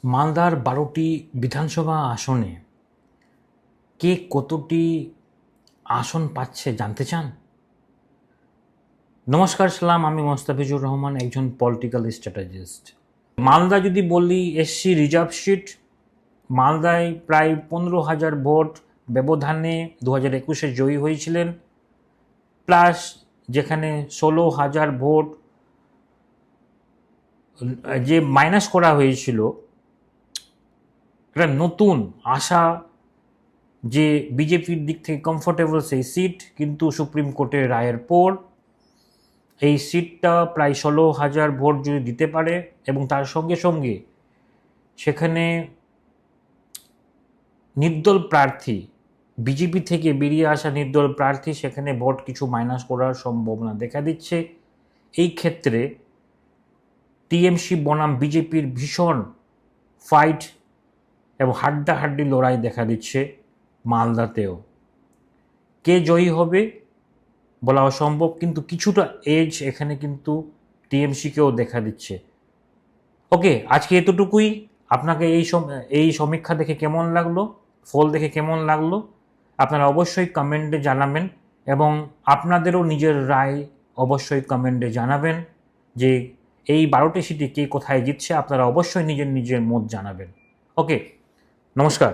মালদার ১২টি বিধানসভা আসনে কে কতটি আসন পাচ্ছে জানতে চান? নমস্কার, সালাম। আমি মোস্তাফিজুর রহমান, একজন পলিটিক্যাল স্ট্র্যাটেজিস্ট। মালদা যদি বলি এসসি রিজার্ভ সিট, মালদায় প্রায় ১৫,০০০ ভোট ব্যবধানে ২০২১-এ জয়ী হয়েছিলেন, প্লাস যেখানে ১৬,০০০ ভোট যে মাইনাস করা হয়েছিল, একটা নতুন আশা যে বিজেপির দিক থেকে কমফোর্টেবল সেই সিট, কিন্তু সুপ্রিম কোর্টের রায়ের পর এই সিটটা প্রায় ১৬,০০০ ভোট যদি দিতে পারে এবং তার সঙ্গে সঙ্গে সেখানে নির্দল প্রার্থী, বিজেপি থেকে বেরিয়ে আসা নির্দল প্রার্থী, সেখানে ভোট কিছু মাইনাস করার সম্ভাবনা দেখা দিচ্ছে। এই ক্ষেত্রে টিএমসি বনাম বিজেপির ভীষণ ফাইট এবং হাড্ডাহাড্ডি লড়াই দেখা দিচ্ছে মালদাতেও। কে জয়ী হবে বলা অসম্ভব, কিন্তু কিছুটা এজ এখানে কিন্তু টিএমসিকেও দেখা দিচ্ছে। ওকে, আজকে এতটুকুই। আপনাকে এই সমীক্ষা দেখে কেমন লাগলো, ফল দেখে কেমন লাগলো, আপনারা অবশ্যই কমেন্টে জানাবেন এবং আপনাদেরও নিজের রায় অবশ্যই কমেন্টে জানাবেন যে এই ১২টি সিটে কে কোথায় জিতছে। আপনারা অবশ্যই নিজের নিজের মত জানাবেন। ওকে, নমস্কার।